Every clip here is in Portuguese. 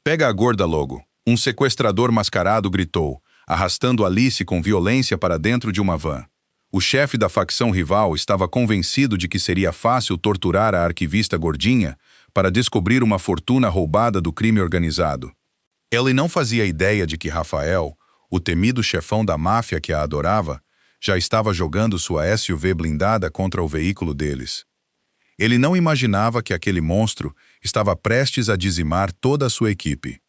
Pega a gorda logo. Um sequestrador mascarado gritou, arrastando Alice com violência para dentro de uma van. O chefe da facção rival estava convencido de que seria fácil torturar a arquivista gordinha para descobrir uma fortuna roubada do crime organizado. Ele não fazia ideia de que Rafael, o temido chefão da máfia que a adorava, já estava jogando sua SUV blindada contra o veículo deles. Ele não imaginava que aquele monstro estava prestes a dizimar toda a sua equipe.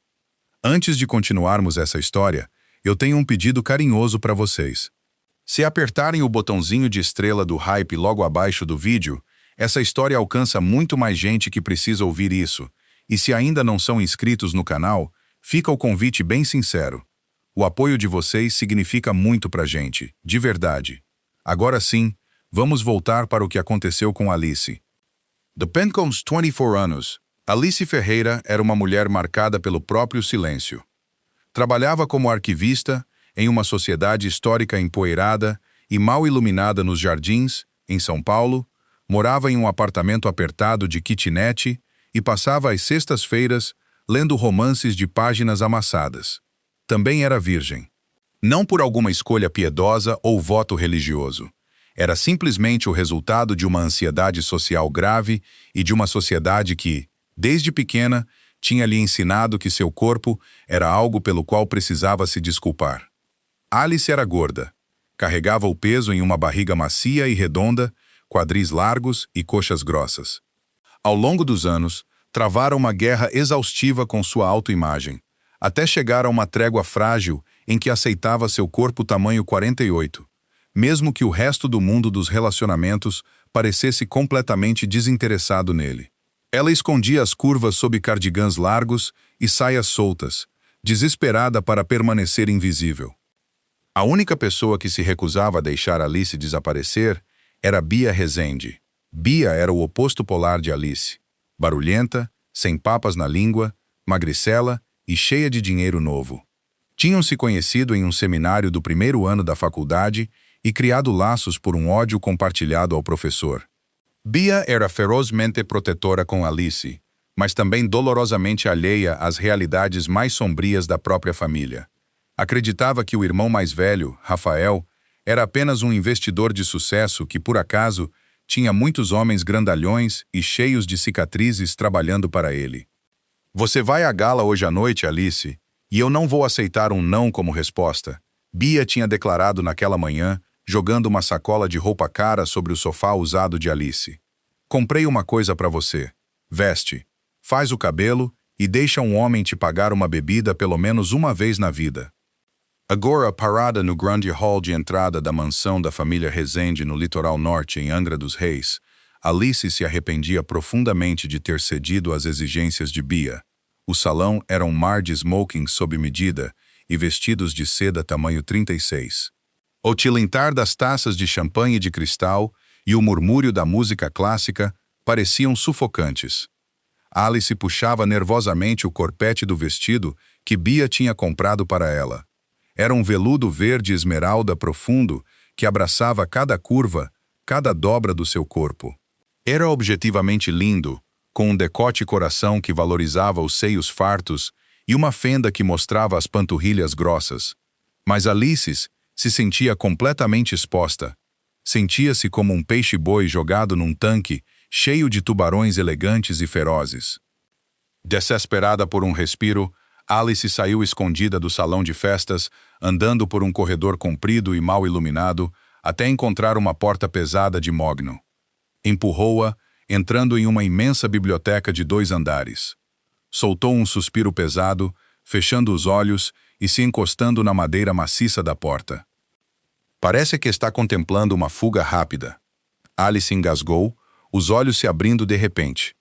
Antes de continuarmos essa história, eu tenho um pedido carinhoso para vocês. Se apertarem o botãozinho de estrela do hype logo abaixo do vídeo, essa história alcança muito mais gente que precisa ouvir isso. E se ainda não são inscritos no canal, fica o convite bem sincero. O apoio de vocês significa muito pra gente, de verdade. Agora sim, vamos voltar para o que aconteceu com Alice. Depois de 24 anos, Alice Ferreira era uma mulher marcada pelo próprio silêncio. Trabalhava como arquivista em uma sociedade histórica empoeirada e mal iluminada nos Jardins, em São Paulo, morava em um apartamento apertado de kitnet e passava as sextas-feiras lendo romances de páginas amassadas. Também era virgem. Não por alguma escolha piedosa ou voto religioso. Era simplesmente o resultado de uma ansiedade social grave e de uma sociedade que, desde pequena, tinha lhe ensinado que seu corpo era algo pelo qual precisava se desculpar. Alice era gorda. Carregava o peso em uma barriga macia e redonda, quadris largos e coxas grossas. Ao longo dos anos, travara uma guerra exaustiva com sua autoimagem, até chegar a uma trégua frágil em que aceitava seu corpo tamanho 48, mesmo que o resto do mundo dos relacionamentos parecesse completamente desinteressado nele. Ela escondia as curvas sob cardigãs largos e saias soltas, desesperada para permanecer invisível. A única pessoa que se recusava a deixar Alice desaparecer era Bia Rezende. Bia era o oposto polar de Alice. Barulhenta, sem papas na língua, magricela e cheia de dinheiro novo. Tinham se conhecido em um seminário do primeiro ano da faculdade e criado laços por um ódio compartilhado ao professor. Bia era ferozmente protetora com Alice, mas também dolorosamente alheia às realidades mais sombrias da própria família. Acreditava que o irmão mais velho, Rafael, era apenas um investidor de sucesso que, por acaso, tinha muitos homens grandalhões e cheios de cicatrizes trabalhando para ele. Você vai à gala hoje à noite, Alice, e eu não vou aceitar um não como resposta, Bia tinha declarado naquela manhã, jogando uma sacola de roupa cara sobre o sofá usado de Alice. Comprei uma coisa para você. Veste, faz o cabelo e deixa um homem te pagar uma bebida pelo menos uma vez na vida. Agora, parada no grande hall de entrada da mansão da família Rezende no litoral norte em Angra dos Reis, Alice se arrependia profundamente de ter cedido às exigências de Bia. O salão era um mar de smokings sob medida e vestidos de seda tamanho 36. O tilintar das taças de champanhe de cristal e o murmúrio da música clássica pareciam sufocantes. Alice puxava nervosamente o corpete do vestido que Bia tinha comprado para ela. Era um veludo verde esmeralda profundo que abraçava cada curva, cada dobra do seu corpo. Era objetivamente lindo, com um decote coração que valorizava os seios fartos e uma fenda que mostrava as panturrilhas grossas. Mas Alice se sentia completamente exposta. Sentia-se como um peixe-boi jogado num tanque cheio de tubarões elegantes e ferozes. Desesperada por um respiro, Alice saiu escondida do salão de festas, andando por um corredor comprido e mal iluminado, até encontrar uma porta pesada de mogno. Empurrou-a, entrando em uma imensa biblioteca de 2 andares. Soltou um suspiro pesado, fechando os olhos e se encostando na madeira maciça da porta. Parece que está contemplando uma fuga rápida. Alice engasgou, os olhos se abrindo de repente.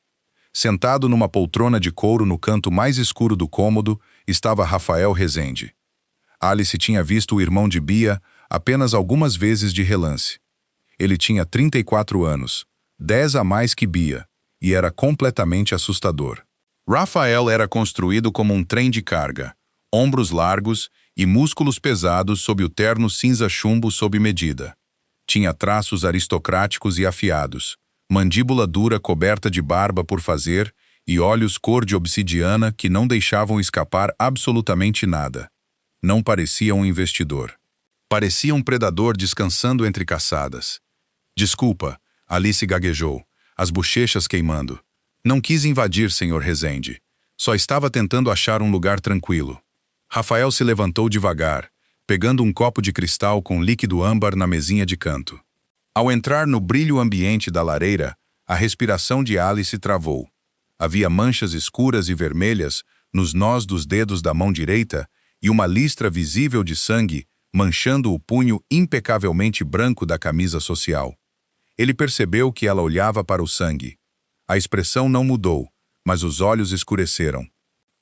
Sentado numa poltrona de couro no canto mais escuro do cômodo, estava Rafael Rezende. Alice tinha visto o irmão de Bia apenas algumas vezes de relance. Ele tinha 34 anos, 10 a mais que Bia, e era completamente assustador. Rafael era construído como um trem de carga, ombros largos e músculos pesados sob o terno cinza chumbo sob medida. Tinha traços aristocráticos e afiados, mandíbula dura coberta de barba por fazer e olhos cor de obsidiana que não deixavam escapar absolutamente nada. Não parecia um investidor. Parecia um predador descansando entre caçadas. Desculpa, Alice gaguejou, as bochechas queimando. Não quis invadir, Sr. Rezende. Só estava tentando achar um lugar tranquilo. Rafael se levantou devagar, pegando um copo de cristal com líquido âmbar na mesinha de canto. Ao entrar no brilho ambiente da lareira, a respiração de Alice travou. Havia manchas escuras e vermelhas nos nós dos dedos da mão direita e uma listra visível de sangue manchando o punho impecavelmente branco da camisa social. Ele percebeu que ela olhava para o sangue. A expressão não mudou, mas os olhos escureceram.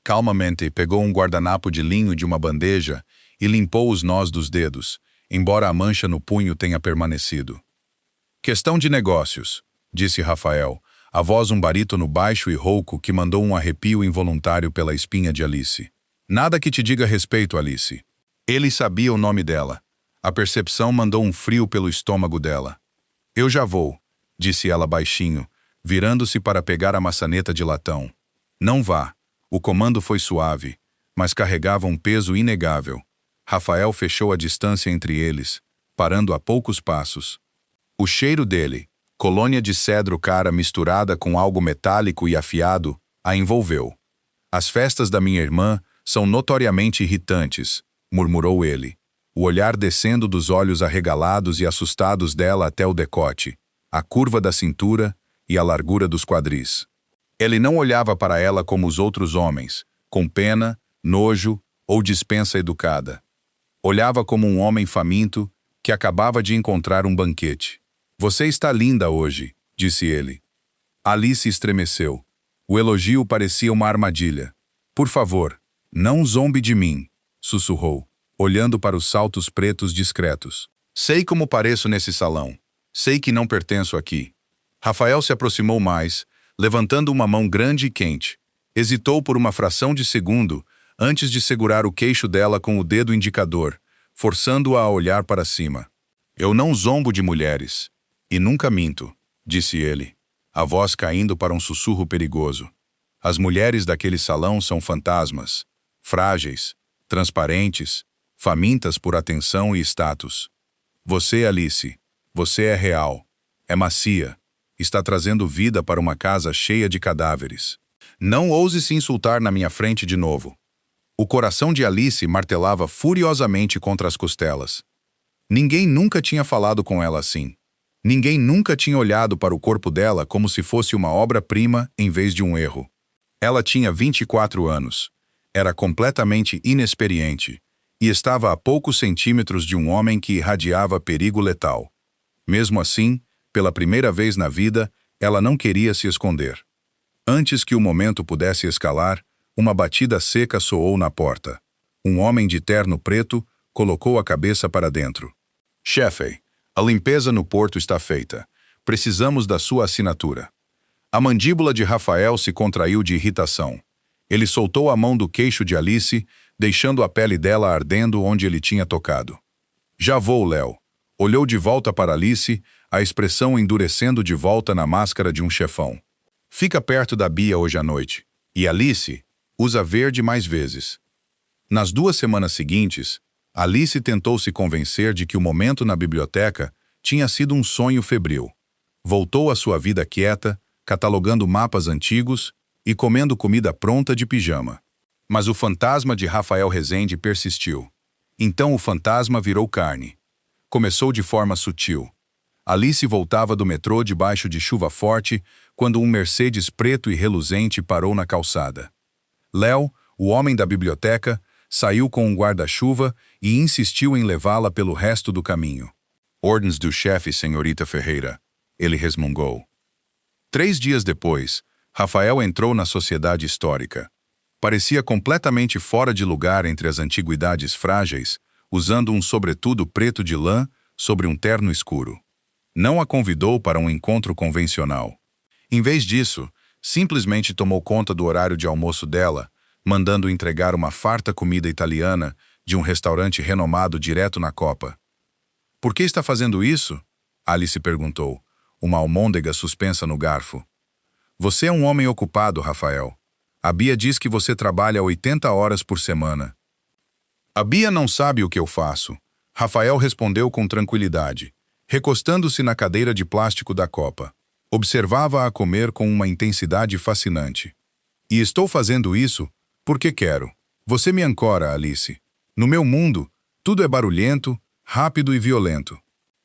Calmamente pegou um guardanapo de linho de uma bandeja e limpou os nós dos dedos, embora a mancha no punho tenha permanecido. Questão de negócios, disse Rafael, a voz um barítono baixo e rouco que mandou um arrepio involuntário pela espinha de Alice. Nada que te diga respeito, Alice. Ele sabia o nome dela. A percepção mandou um frio pelo estômago dela. Eu já vou, disse ela baixinho, virando-se para pegar a maçaneta de latão. Não vá. O comando foi suave, mas carregava um peso inegável. Rafael fechou a distância entre eles, parando a poucos passos. O cheiro dele, colônia de cedro cara misturada com algo metálico e afiado, a envolveu. As festas da minha irmã são notoriamente irritantes, murmurou ele, o olhar descendo dos olhos arregalados e assustados dela até o decote, a curva da cintura e a largura dos quadris. Ele não olhava para ela como os outros homens, com pena, nojo ou dispensa educada. Olhava como um homem faminto que acabava de encontrar um banquete. Você está linda hoje, disse ele. Alice estremeceu. O elogio parecia uma armadilha. Por favor, não zombe de mim, sussurrou, olhando para os saltos pretos discretos. Sei como pareço nesse salão. Sei que não pertenço aqui. Rafael se aproximou mais, levantando uma mão grande e quente. Hesitou por uma fração de segundo antes de segurar o queixo dela com o dedo indicador, forçando-a a olhar para cima. Eu não zombo de mulheres. E nunca minto, disse ele, a voz caindo para um sussurro perigoso. As mulheres daquele salão são fantasmas, frágeis, transparentes, famintas por atenção e status. Você, Alice, você é real, é macia, está trazendo vida para uma casa cheia de cadáveres. Não ouse se insultar na minha frente de novo. O coração de Alice martelava furiosamente contra as costelas. Ninguém nunca tinha falado com ela assim. Ninguém nunca tinha olhado para o corpo dela como se fosse uma obra-prima em vez de um erro. Ela tinha 24 anos, era completamente inexperiente e estava a poucos centímetros de um homem que irradiava perigo letal. Mesmo assim, pela primeira vez na vida, ela não queria se esconder. Antes que o momento pudesse escalar, uma batida seca soou na porta. Um homem de terno preto colocou a cabeça para dentro. Chefe, a limpeza no porto está feita. Precisamos da sua assinatura. A mandíbula de Rafael se contraiu de irritação. Ele soltou a mão do queixo de Alice, deixando a pele dela ardendo onde ele tinha tocado. Já vou, Léo. Olhou de volta para Alice, a expressão endurecendo de volta na máscara de um chefão. Fica perto da Bia hoje à noite. E Alice, usa verde mais vezes. Nas 2 semanas seguintes, Alice tentou se convencer de que o momento na biblioteca tinha sido um sonho febril. Voltou à sua vida quieta, catalogando mapas antigos e comendo comida pronta de pijama. Mas o fantasma de Rafael Rezende persistiu. Então o fantasma virou carne. Começou de forma sutil. Alice voltava do metrô debaixo de chuva forte quando um Mercedes preto e reluzente parou na calçada. Léo, o homem da biblioteca, saiu com um guarda-chuva e insistiu em levá-la pelo resto do caminho. Ordens do chefe, senhorita Ferreira, ele resmungou. 3 dias depois, Rafael entrou na sociedade histórica. Parecia completamente fora de lugar entre as antiguidades frágeis, usando um sobretudo preto de lã sobre um terno escuro. Não a convidou para um encontro convencional. Em vez disso, simplesmente tomou conta do horário de almoço dela, mandando entregar uma farta comida italiana de um restaurante renomado direto na copa. Por que está fazendo isso? Alice perguntou, uma almôndega suspensa no garfo. Você é um homem ocupado, Rafael. A Bia diz que você trabalha 80 horas por semana. A Bia não sabe o que eu faço. Rafael respondeu com tranquilidade, recostando-se na cadeira de plástico da copa. Observava-a comer com uma intensidade fascinante. E estou fazendo isso porque quero. Você me ancora, Alice. No meu mundo, tudo é barulhento, rápido e violento.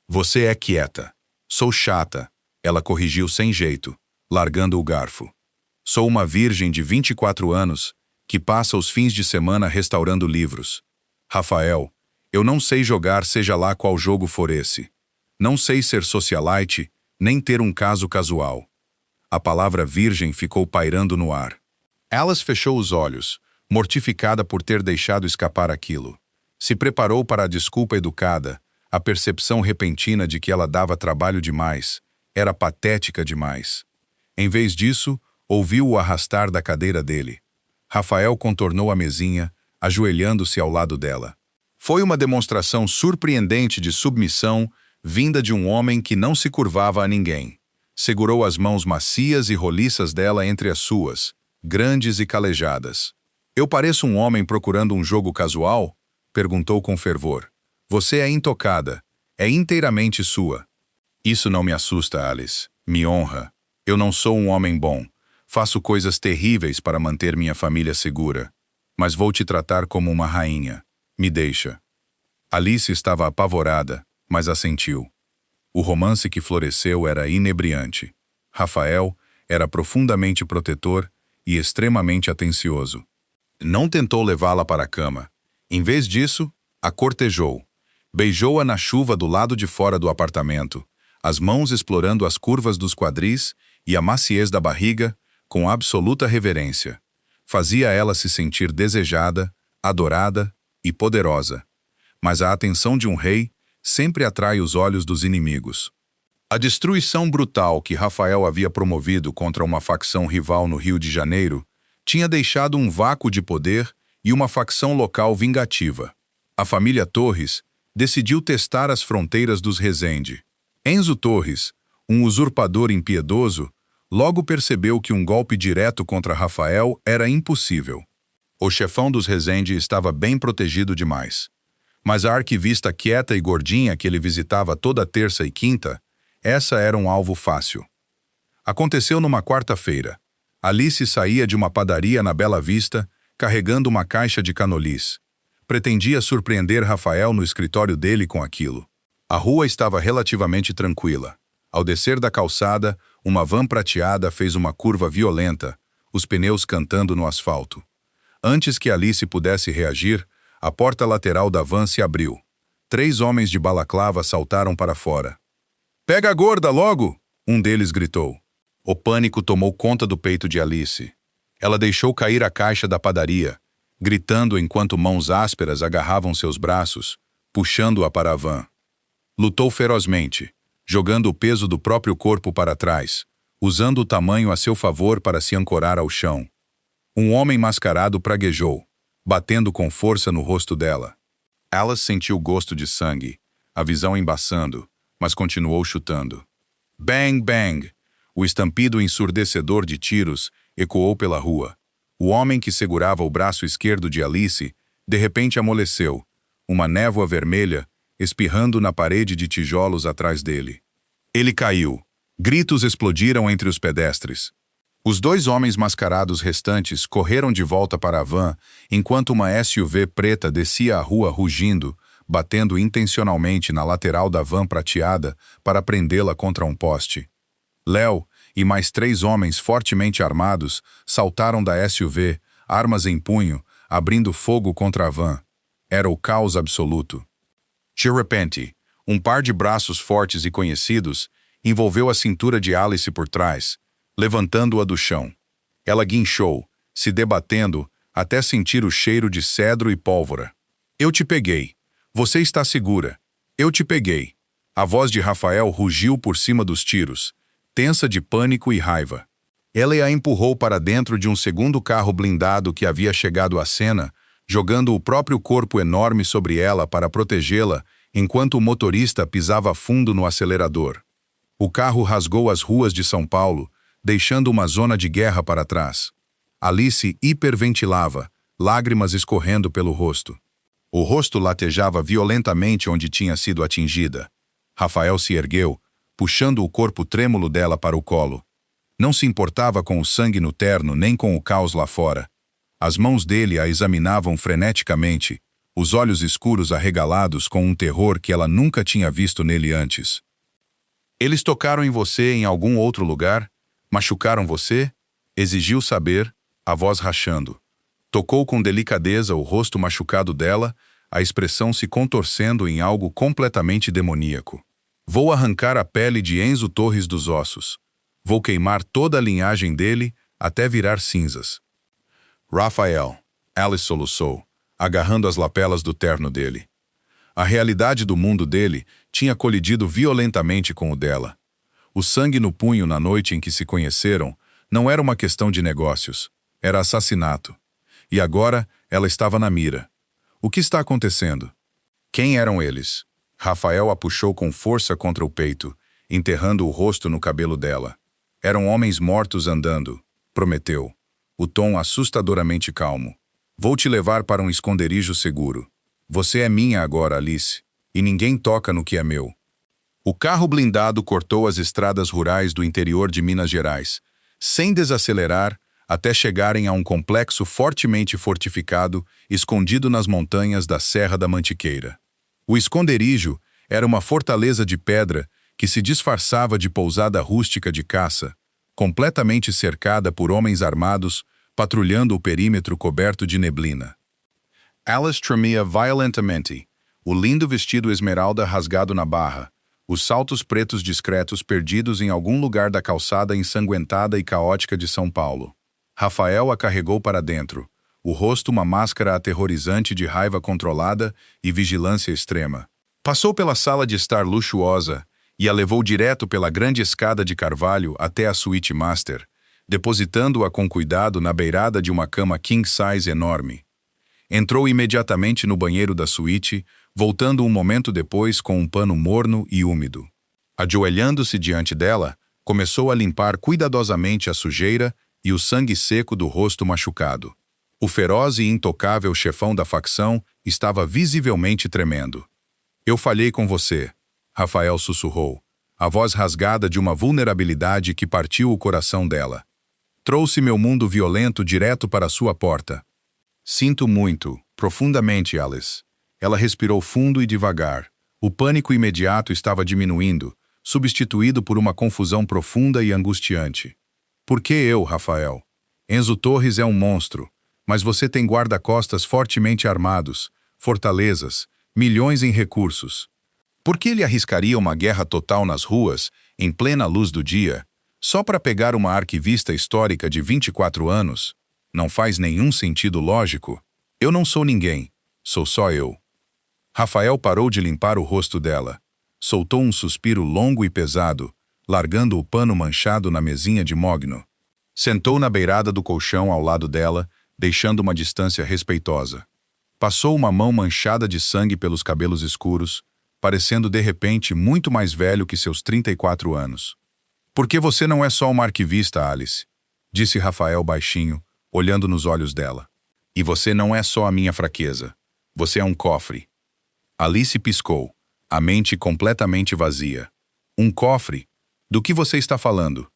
Você é quieta. Sou chata. Ela corrigiu sem jeito, largando o garfo. Sou uma virgem de 24 anos que passa os fins de semana restaurando livros. Rafael, eu não sei jogar seja lá qual jogo for esse. Não sei ser socialite, nem ter um caso casual. A palavra virgem ficou pairando no ar. Alice fechou os olhos, mortificada por ter deixado escapar aquilo. Se preparou para a desculpa educada, a percepção repentina de que ela dava trabalho demais, era patética demais. Em vez disso, ouviu-o arrastar da cadeira dele. Rafael contornou a mesinha, ajoelhando-se ao lado dela. Foi uma demonstração surpreendente de submissão vinda de um homem que não se curvava a ninguém. Segurou as mãos macias e roliças dela entre as suas, grandes e calejadas. Eu pareço um homem procurando um jogo casual? Perguntou com fervor. Você é intocada, é inteiramente sua. Isso não me assusta, Alice. Me honra. Eu não sou um homem bom. Faço coisas terríveis para manter minha família segura. Mas vou te tratar como uma rainha. Me deixa. Alice estava apavorada, mas assentiu. O romance que floresceu era inebriante. Rafael era profundamente protetor e extremamente atencioso. Não tentou levá-la para a cama. Em vez disso, a cortejou. Beijou-a na chuva do lado de fora do apartamento, as mãos explorando as curvas dos quadris e a maciez da barriga, com absoluta reverência. Fazia ela se sentir desejada, adorada e poderosa. Mas a atenção de um rei sempre atrai os olhos dos inimigos. A destruição brutal que Rafael havia promovido contra uma facção rival no Rio de Janeiro tinha deixado um vácuo de poder e uma facção local vingativa. A família Torres decidiu testar as fronteiras dos Rezende. Enzo Torres, um usurpador impiedoso, logo percebeu que um golpe direto contra Rafael era impossível. O chefão dos Rezende estava bem protegido demais. Mas a arquivista quieta e gordinha que ele visitava toda terça e quinta, essa era um alvo fácil. Aconteceu numa quarta-feira. Alice saía de uma padaria na Bela Vista, carregando uma caixa de canolis. Pretendia surpreender Rafael no escritório dele com aquilo. A rua estava relativamente tranquila. Ao descer da calçada, uma van prateada fez uma curva violenta, os pneus cantando no asfalto. Antes que Alice pudesse reagir, a porta lateral da van se abriu. 3 homens de balaclava saltaram para fora. "Pega a gorda, logo!" um deles gritou. O pânico tomou conta do peito de Alice. Ela deixou cair a caixa da padaria, gritando enquanto mãos ásperas agarravam seus braços, puxando-a para a van. Lutou ferozmente, jogando o peso do próprio corpo para trás, usando o tamanho a seu favor para se ancorar ao chão. Um homem mascarado praguejou, batendo com força no rosto dela. Alice sentiu gosto de sangue, a visão embaçando, mas continuou chutando. Bang, bang! O estampido ensurdecedor de tiros ecoou pela rua. O homem que segurava o braço esquerdo de Alice, de repente amoleceu, uma névoa vermelha espirrando na parede de tijolos atrás dele. Ele caiu. Gritos explodiram entre os pedestres. Os 2 homens mascarados restantes correram de volta para a van, enquanto uma SUV preta descia a rua rugindo, batendo intencionalmente na lateral da van prateada para prendê-la contra um poste. Léo e mais 3 homens fortemente armados saltaram da SUV, armas em punho, abrindo fogo contra a van. Era o caos absoluto. De repente, um par de braços fortes e conhecidos envolveu a cintura de Alice por trás, levantando-a do chão. Ela guinchou, se debatendo até sentir o cheiro de cedro e pólvora. "Eu te peguei. Você está segura. Eu te peguei." A voz de Rafael rugiu por cima dos tiros, tensa de pânico e raiva. Ela a empurrou para dentro de um segundo carro blindado que havia chegado à cena, jogando o próprio corpo enorme sobre ela para protegê-la, enquanto o motorista pisava fundo no acelerador. O carro rasgou as ruas de São Paulo, deixando uma zona de guerra para trás. Alice hiperventilava, lágrimas escorrendo pelo rosto. O rosto latejava violentamente onde tinha sido atingida. Rafael se ergueu, puxando o corpo trêmulo dela para o colo. Não se importava com o sangue no terno nem com o caos lá fora. As mãos dele a examinavam freneticamente, os olhos escuros arregalados com um terror que ela nunca tinha visto nele antes. Eles tocaram em você em algum outro lugar? Machucaram você? Exigiu saber, a voz rachando. Tocou com delicadeza o rosto machucado dela, a expressão se contorcendo em algo completamente demoníaco. Vou arrancar a pele de Enzo Torres dos ossos. Vou queimar toda a linhagem dele até virar cinzas. Rafael, Alice soluçou, agarrando as lapelas do terno dele. A realidade do mundo dele tinha colidido violentamente com o dela. O sangue no punho na noite em que se conheceram não era uma questão de negócios, era assassinato. E agora ela estava na mira. O que está acontecendo? Quem eram eles? Rafael a puxou com força contra o peito, enterrando o rosto no cabelo dela. Eram homens mortos andando, prometeu, o tom assustadoramente calmo. Vou te levar para um esconderijo seguro. Você é minha agora, Alice, e ninguém toca no que é meu. O carro blindado cortou as estradas rurais do interior de Minas Gerais, sem desacelerar, até chegarem a um complexo fortemente fortificado, escondido nas montanhas da Serra da Mantiqueira. O esconderijo era uma fortaleza de pedra que se disfarçava de pousada rústica de caça, completamente cercada por homens armados, patrulhando o perímetro coberto de neblina. Alice tremia violentamente, o lindo vestido esmeralda rasgado na barra, os saltos pretos discretos perdidos em algum lugar da calçada ensanguentada e caótica de São Paulo. Rafael a carregou para dentro, o rosto uma máscara aterrorizante de raiva controlada e vigilância extrema. Passou pela sala de estar luxuosa e a levou direto pela grande escada de carvalho até a suíte master, depositando-a com cuidado na beirada de uma cama king-size enorme. Entrou imediatamente no banheiro da suíte, voltando um momento depois com um pano morno e úmido. Ajoelhando-se diante dela, começou a limpar cuidadosamente a sujeira e o sangue seco do rosto machucado. O feroz e intocável chefão da facção estava visivelmente tremendo. Eu falhei com você, Rafael sussurrou, a voz rasgada de uma vulnerabilidade que partiu o coração dela. Trouxe meu mundo violento direto para sua porta. Sinto muito, profundamente, Alice. Ela respirou fundo e devagar. O pânico imediato estava diminuindo, substituído por uma confusão profunda e angustiante. Por que eu, Rafael? Enzo Torres é um monstro, mas você tem guarda-costas fortemente armados, fortalezas, milhões em recursos. Por que ele arriscaria uma guerra total nas ruas, em plena luz do dia, só para pegar uma arquivista histórica de 24 anos? Não faz nenhum sentido lógico. Eu não sou ninguém, sou só eu. Rafael parou de limpar o rosto dela. Soltou um suspiro longo e pesado, largando o pano manchado na mesinha de mogno. Sentou na beirada do colchão ao lado dela, deixando uma distância respeitosa. Passou uma mão manchada de sangue pelos cabelos escuros, parecendo de repente muito mais velho que seus 34 anos. Porque você não é só uma arquivista, Alice, disse Rafael baixinho, olhando nos olhos dela. E você não é só a minha fraqueza. Você é um cofre. Alice piscou, a mente completamente vazia. Um cofre? Do que você está falando?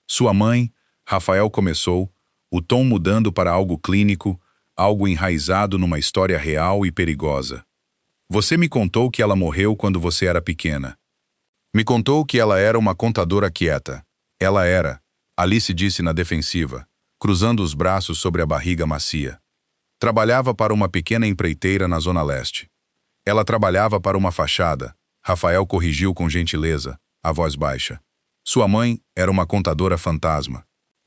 Sua mãe, Rafael começou, o tom mudando para algo clínico, algo enraizado numa história real e perigosa. Você me contou que ela morreu quando você era pequena. Me contou que ela era uma contadora quieta. Ela era, Alice disse na defensiva, cruzando os braços sobre a barriga macia. Trabalhava para uma pequena empreiteira na Zona Leste. Ela trabalhava para uma fachada. Rafael corrigiu com gentileza, a voz baixa. Sua mãe era uma contadora fantasma.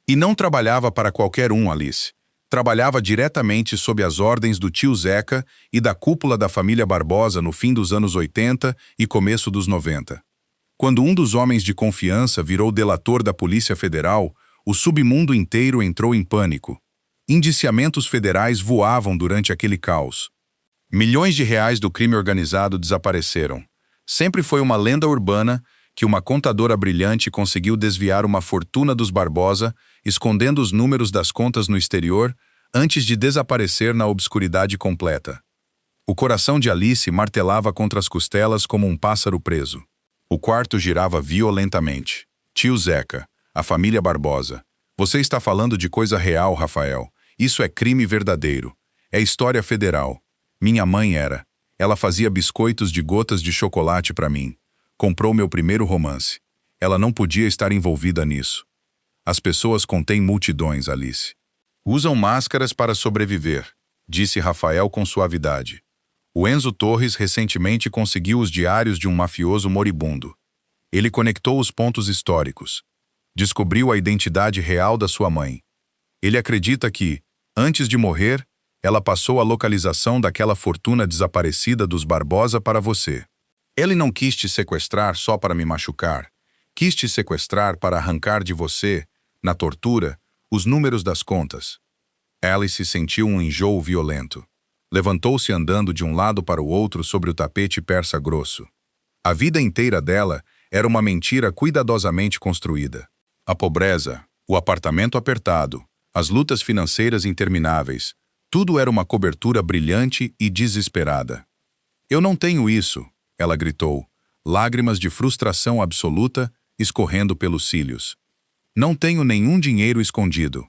E não trabalhava para qualquer um, Alice. Trabalhava diretamente sob as ordens do tio Zeca e da cúpula da família Barbosa no fim dos anos 80 e começo dos 90. Quando um dos homens de confiança virou delator da Polícia Federal, o submundo inteiro entrou em pânico. Indiciamentos federais voavam durante aquele caos. Milhões de reais do crime organizado desapareceram. Sempre foi uma lenda urbana que uma contadora brilhante conseguiu desviar uma fortuna dos Barbosa, escondendo os números das contas no exterior, antes de desaparecer na obscuridade completa. O coração de Alice martelava contra as costelas como um pássaro preso. O quarto girava violentamente. Tio Zeca, a família Barbosa. Você está falando de coisa real, Rafael. Isso é crime verdadeiro. É história federal. Minha mãe era. Ela fazia biscoitos de gotas de chocolate para mim. Comprou meu primeiro romance. Ela não podia estar envolvida nisso. As pessoas contêm multidões, Alice. Usam máscaras para sobreviver, disse Rafael com suavidade. O Enzo Torres recentemente conseguiu os diários de um mafioso moribundo. Ele conectou os pontos históricos. Descobriu a identidade real da sua mãe. Ele acredita que, antes de morrer, ela passou a localização daquela fortuna desaparecida dos Barbosa para você. Ele não quis te sequestrar só para me machucar. Quis te sequestrar para arrancar de você, na tortura, os números das contas. Alice sentiu um enjoo violento. Levantou-se andando de um lado para o outro sobre o tapete persa grosso. A vida inteira dela era uma mentira cuidadosamente construída. A pobreza, o apartamento apertado, as lutas financeiras intermináveis, tudo era uma cobertura brilhante e desesperada. Eu não tenho isso, ela gritou, lágrimas de frustração absoluta escorrendo pelos cílios. Não tenho nenhum dinheiro escondido.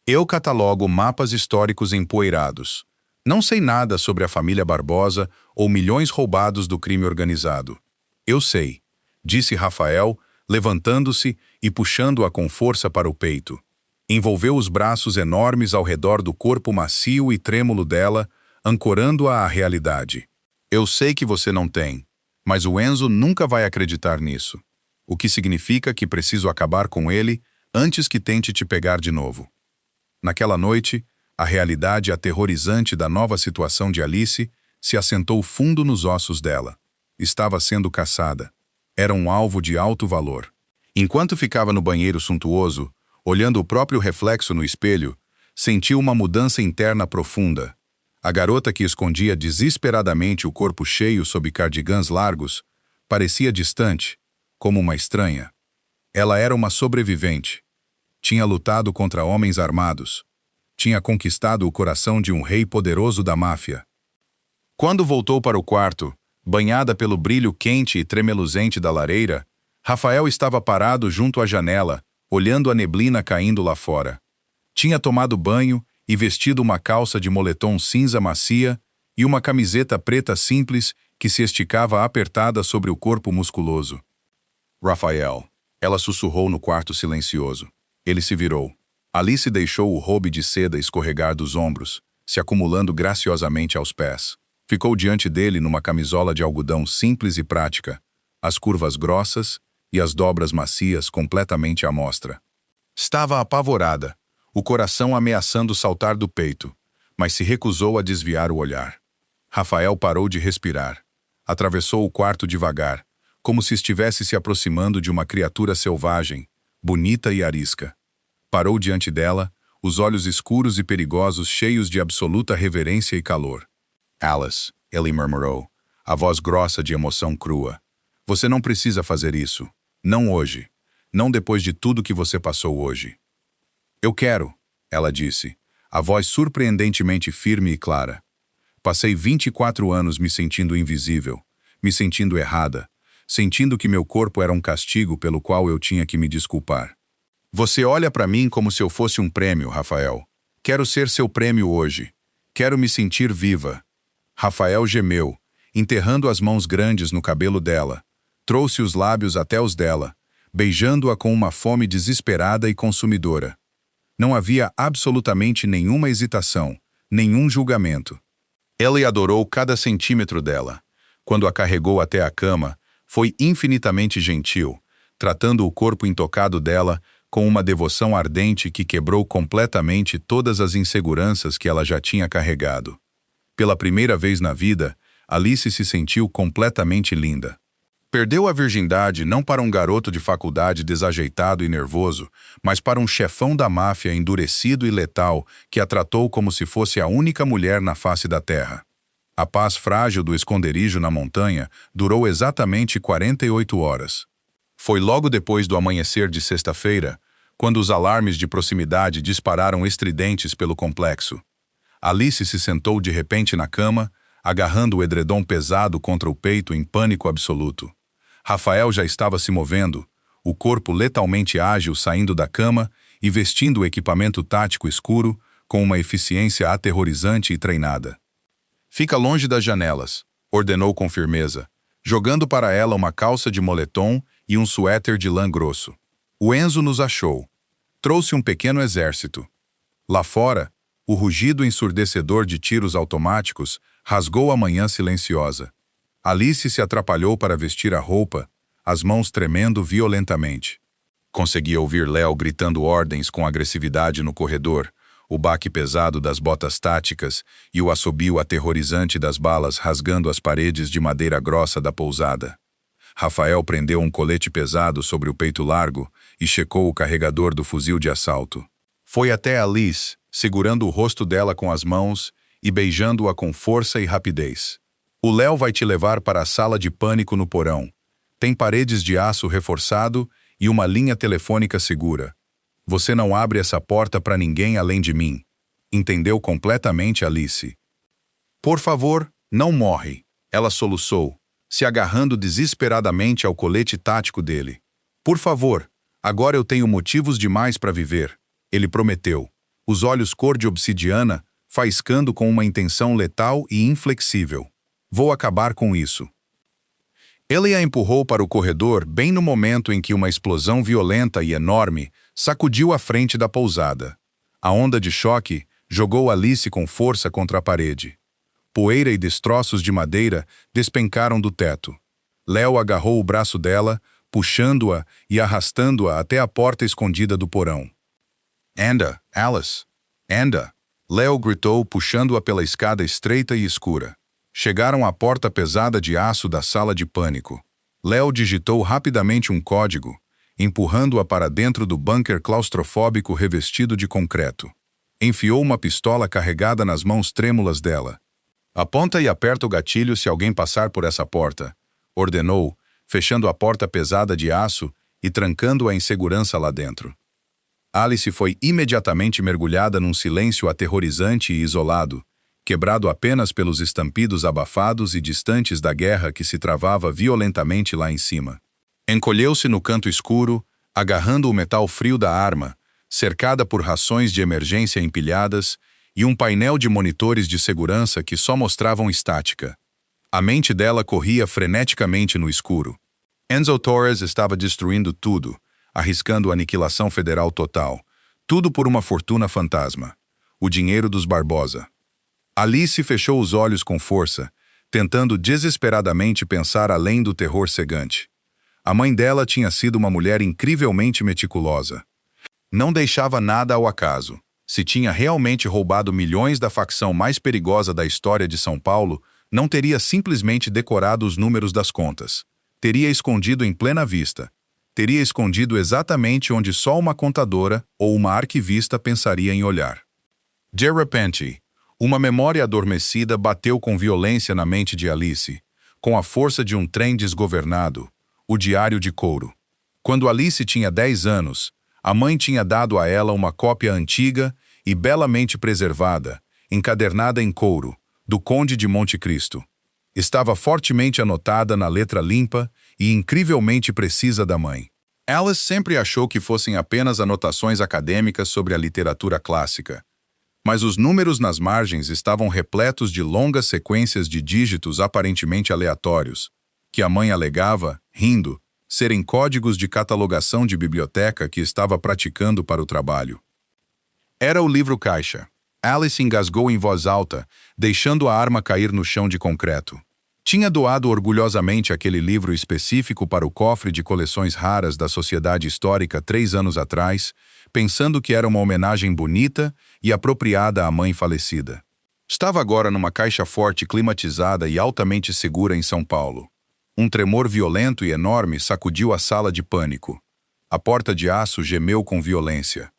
Eu catalogo mapas históricos empoeirados. Não sei nada sobre a família Barbosa ou milhões roubados do crime organizado. Eu sei, disse Rafael, levantando-se e puxando-a com força para o peito. Envolveu os braços enormes ao redor do corpo macio e trêmulo dela, ancorando-a à realidade. Eu sei que você não tem, mas o Enzo nunca vai acreditar nisso. O que significa que preciso acabar com ele antes que tente te pegar de novo. Naquela noite, a realidade aterrorizante da nova situação de Alice se assentou fundo nos ossos dela. Estava sendo caçada. Era um alvo de alto valor. Enquanto ficava no banheiro suntuoso, olhando o próprio reflexo no espelho, sentiu uma mudança interna profunda. A garota que escondia desesperadamente o corpo cheio sob cardigãs largos parecia distante, como uma estranha. Ela era uma sobrevivente. Tinha lutado contra homens armados. Tinha conquistado o coração de um rei poderoso da máfia. Quando voltou para o quarto, banhada pelo brilho quente e tremeluzente da lareira, Rafael estava parado junto à janela, olhando a neblina caindo lá fora. Tinha tomado banho e vestido uma calça de moletom cinza macia e uma camiseta preta simples que se esticava apertada sobre o corpo musculoso. Rafael, ela sussurrou no quarto silencioso. Ele se virou. Alice deixou o robe de seda escorregar dos ombros, se acumulando graciosamente aos pés. Ficou diante dele numa camisola de algodão simples e prática, as curvas grossas e as dobras macias completamente à mostra. Estava apavorada, o coração ameaçando saltar do peito, mas se recusou a desviar o olhar. Rafael parou de respirar. Atravessou o quarto devagar, como se estivesse se aproximando de uma criatura selvagem, bonita e arisca. Parou diante dela, os olhos escuros e perigosos cheios de absoluta reverência e calor. Alice, ele murmurou, a voz grossa de emoção crua. Você não precisa fazer isso. Não hoje. Não depois de tudo que você passou hoje. Eu quero, ela disse, a voz surpreendentemente firme e clara. Passei 24 anos me sentindo invisível, me sentindo errada, sentindo que meu corpo era um castigo pelo qual eu tinha que me desculpar. Você olha para mim como se eu fosse um prêmio, Rafael. Quero ser seu prêmio hoje. Quero me sentir viva. Rafael gemeu, enterrando as mãos grandes no cabelo dela. Trouxe os lábios até os dela, beijando-a com uma fome desesperada e consumidora. Não havia absolutamente nenhuma hesitação, nenhum julgamento. Ele adorou cada centímetro dela. Quando a carregou até a cama, foi infinitamente gentil, tratando o corpo intocado dela com uma devoção ardente que quebrou completamente todas as inseguranças que ela já tinha carregado. Pela primeira vez na vida, Alice se sentiu completamente linda. Perdeu a virgindade não para um garoto de faculdade desajeitado e nervoso, mas para um chefão da máfia endurecido e letal que a tratou como se fosse a única mulher na face da terra. A paz frágil do esconderijo na montanha durou exatamente 48 horas. Foi logo depois do amanhecer de sexta-feira, quando os alarmes de proximidade dispararam estridentes pelo complexo. Alice se sentou de repente na cama, agarrando o edredom pesado contra o peito em pânico absoluto. Rafael já estava se movendo, o corpo letalmente ágil saindo da cama e vestindo o equipamento tático escuro com uma eficiência aterrorizante e treinada. "Fica longe das janelas", ordenou com firmeza, jogando para ela uma calça de moletom e um suéter de lã grosso. "O Enzo nos achou. Trouxe um pequeno exército." Lá fora, o rugido ensurdecedor de tiros automáticos rasgou a manhã silenciosa. Alice se atrapalhou para vestir a roupa, as mãos tremendo violentamente. Conseguia ouvir Léo gritando ordens com agressividade no corredor, o baque pesado das botas táticas e o assobio aterrorizante das balas rasgando as paredes de madeira grossa da pousada. Rafael prendeu um colete pesado sobre o peito largo e checou o carregador do fuzil de assalto. Foi até Alice, segurando o rosto dela com as mãos e beijando-a com força e rapidez. "O Léo vai te levar para a sala de pânico no porão. Tem paredes de aço reforçado e uma linha telefônica segura. Você não abre essa porta para ninguém além de mim." Entendeu completamente Alice. "Por favor, não morre", ela soluçou, se agarrando desesperadamente ao colete tático dele. "Por favor, agora eu tenho motivos demais para viver", ele prometeu, os olhos cor de obsidiana, faiscando com uma intenção letal e inflexível. "Vou acabar com isso." Ele a empurrou para o corredor bem no momento em que uma explosão violenta e enorme sacudiu a frente da pousada. A onda de choque jogou Alice com força contra a parede. Poeira e destroços de madeira despencaram do teto. Léo agarrou o braço dela, puxando-a e arrastando-a até a porta escondida do porão. "Anda, Alice! Anda!" Léo gritou, puxando-a pela escada estreita e escura. Chegaram à porta pesada de aço da sala de pânico. Léo digitou rapidamente um código, empurrando-a para dentro do bunker claustrofóbico revestido de concreto. Enfiou uma pistola carregada nas mãos trêmulas dela. "Aponta e aperta o gatilho se alguém passar por essa porta", ordenou, fechando a porta pesada de aço e trancando-a em segurança lá dentro. Alice foi imediatamente mergulhada num silêncio aterrorizante e isolado, quebrado apenas pelos estampidos abafados e distantes da guerra que se travava violentamente lá em cima. Encolheu-se no canto escuro, agarrando o metal frio da arma, cercada por rações de emergência empilhadas e um painel de monitores de segurança que só mostravam estática. A mente dela corria freneticamente no escuro. Enzo Torres estava destruindo tudo, arriscando aniquilação federal total. Tudo por uma fortuna fantasma. O dinheiro dos Barbosa. Alice fechou os olhos com força, tentando desesperadamente pensar além do terror cegante. A mãe dela tinha sido uma mulher incrivelmente meticulosa. Não deixava nada ao acaso. Se tinha realmente roubado milhões da facção mais perigosa da história de São Paulo, não teria simplesmente decorado os números das contas. Teria escondido em plena vista. Teria escondido exatamente onde só uma contadora ou uma arquivista pensaria em olhar. De repente, uma memória adormecida bateu com violência na mente de Alice, com a força de um trem desgovernado, o diário de couro. Quando Alice tinha 10 anos, a mãe tinha dado a ela uma cópia antiga e belamente preservada, encadernada em couro, do Conde de Monte Cristo. Estava fortemente anotada na letra limpa e incrivelmente precisa da mãe. Alice sempre achou que fossem apenas anotações acadêmicas sobre a literatura clássica, mas os números nas margens estavam repletos de longas sequências de dígitos aparentemente aleatórios, que a mãe alegava, rindo, serem códigos de catalogação de biblioteca que estava praticando para o trabalho. Era o livro-caixa. Alice engasgou em voz alta, deixando a arma cair no chão de concreto. Tinha doado orgulhosamente aquele livro específico para o cofre de coleções raras da Sociedade Histórica 3 anos atrás, pensando que era uma homenagem bonita e apropriada à mãe falecida. Estava agora numa caixa forte climatizada e altamente segura em São Paulo. Um tremor violento e enorme sacudiu a sala de pânico. A porta de aço gemeu com violência.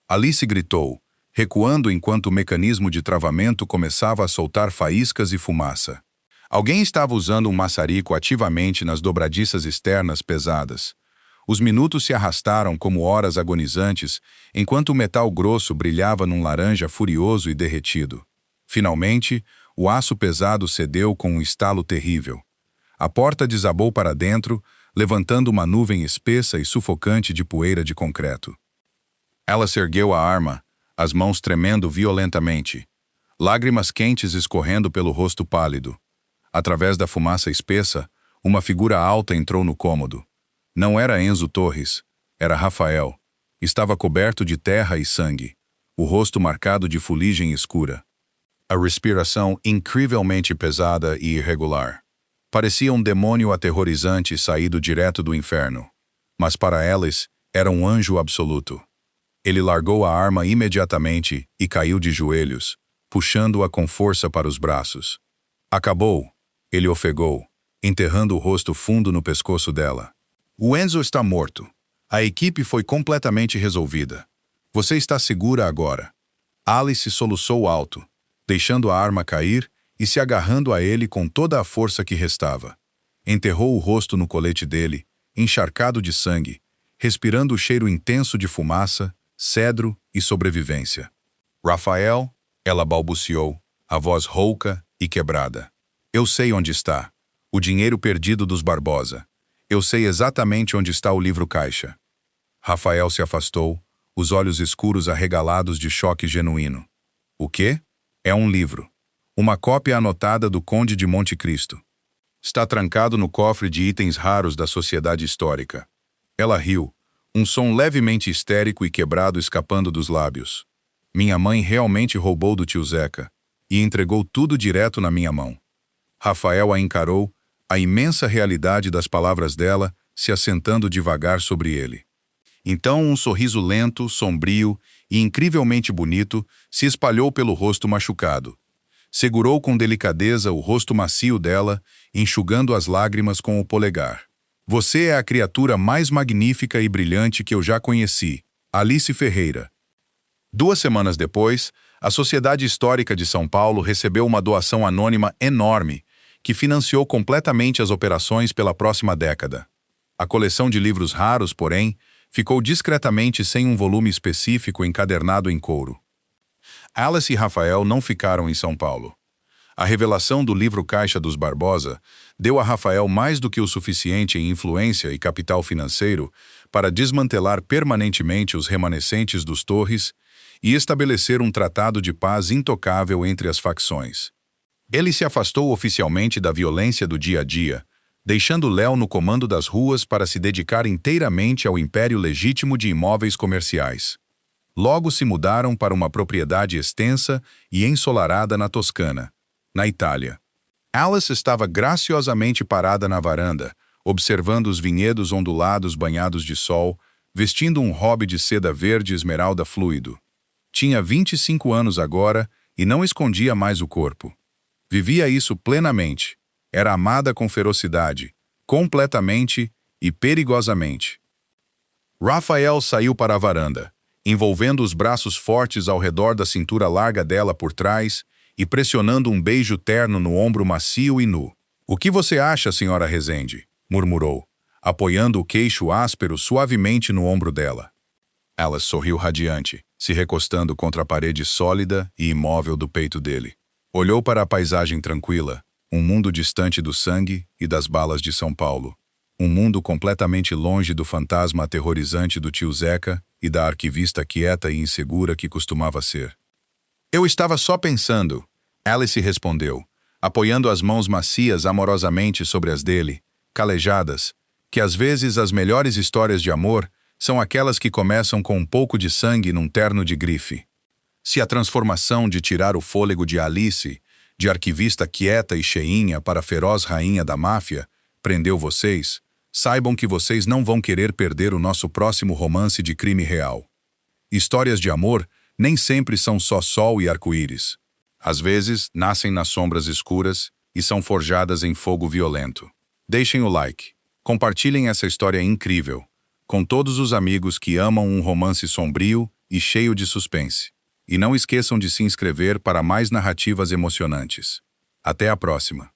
Alice gritou, recuando enquanto o mecanismo de travamento começava a soltar faíscas e fumaça. Alguém estava usando um maçarico ativamente nas dobradiças externas pesadas. Os minutos se arrastaram como horas agonizantes, enquanto o metal grosso brilhava num laranja furioso e derretido. Finalmente, o aço pesado cedeu com um estalo terrível. A porta desabou para dentro, levantando uma nuvem espessa e sufocante de poeira de concreto. Alice ergueu a arma, as mãos tremendo violentamente, lágrimas quentes escorrendo pelo rosto pálido. Através da fumaça espessa, uma figura alta entrou no cômodo. Não era Enzo Torres, era Rafael. Estava coberto de terra e sangue, o rosto marcado de fuligem escura. A respiração incrivelmente pesada e irregular. Parecia um demônio aterrorizante saído direto do inferno. Mas para Alice, era um anjo absoluto. Ele largou a arma imediatamente e caiu de joelhos, puxando-a com força para os braços. Acabou, ele ofegou, enterrando o rosto fundo no pescoço dela. O Enzo está morto. A equipe foi completamente resolvida. Você está segura agora. Alice soluçou alto, deixando a arma cair e se agarrando a ele com toda a força que restava. Enterrou o rosto no colete dele, encharcado de sangue, respirando o cheiro intenso de fumaça, cedro e sobrevivência. Rafael, ela balbuciou, a voz rouca e quebrada. Eu sei onde está. O dinheiro perdido dos Barbosa. Eu sei exatamente onde está o livro-caixa. Rafael se afastou, os olhos escuros arregalados de choque genuíno. O quê? É um livro. Uma cópia anotada do Conde de Monte Cristo. Está trancado no cofre de itens raros da Sociedade Histórica. Ela riu, um som levemente histérico e quebrado escapando dos lábios. Minha mãe realmente roubou do tio Zeca e entregou tudo direto na minha mão. Rafael a encarou, a imensa realidade das palavras dela se assentando devagar sobre ele. Então um sorriso lento, sombrio e incrivelmente bonito se espalhou pelo rosto machucado. Segurou com delicadeza o rosto macio dela, enxugando as lágrimas com o polegar. Você é a criatura mais magnífica e brilhante que eu já conheci, Alice Ferreira. 2 semanas depois, a Sociedade Histórica de São Paulo recebeu uma doação anônima enorme, que financiou completamente as operações pela próxima década. A coleção de livros raros, porém, ficou discretamente sem um volume específico encadernado em couro. Alice e Rafael não ficaram em São Paulo. A revelação do livro-caixa dos Barbosa deu a Rafael mais do que o suficiente em influência e capital financeiro para desmantelar permanentemente os remanescentes dos Torres e estabelecer um tratado de paz intocável entre as facções. Ele se afastou oficialmente da violência do dia a dia, deixando Léo no comando das ruas para se dedicar inteiramente ao império legítimo de imóveis comerciais. Logo se mudaram para uma propriedade extensa e ensolarada na Toscana, na Itália. Alice estava graciosamente parada na varanda, observando os vinhedos ondulados banhados de sol, vestindo um robe de seda verde esmeralda fluido. Tinha 25 anos agora e não escondia mais o corpo. Vivia isso plenamente. Era amada com ferocidade, completamente e perigosamente. Rafael saiu para a varanda, envolvendo os braços fortes ao redor da cintura larga dela por trás e pressionando um beijo terno no ombro macio e nu. "O que você acha, senhora Rezende?" murmurou, apoiando o queixo áspero suavemente no ombro dela. Ela sorriu radiante, se recostando contra a parede sólida e imóvel do peito dele. Olhou para a paisagem tranquila, um mundo distante do sangue e das balas de São Paulo. Um mundo completamente longe do fantasma aterrorizante do tio Zeca e da arquivista quieta e insegura que costumava ser. "Eu estava só pensando", Alice respondeu, apoiando as mãos macias amorosamente sobre as dele, calejadas, que às vezes as melhores histórias de amor são aquelas que começam com um pouco de sangue num terno de grife. Se a transformação de tirar o fôlego de Alice, de arquivista quieta e cheinha para feroz rainha da máfia, prendeu vocês, saibam que vocês não vão querer perder o nosso próximo romance de crime real. Histórias de amor nem sempre são só sol e arco-íris. Às vezes, nascem nas sombras escuras e são forjadas em fogo violento. Deixem o like. Compartilhem essa história incrível, com todos os amigos que amam um romance sombrio e cheio de suspense. E não esqueçam de se inscrever para mais narrativas emocionantes. Até a próxima!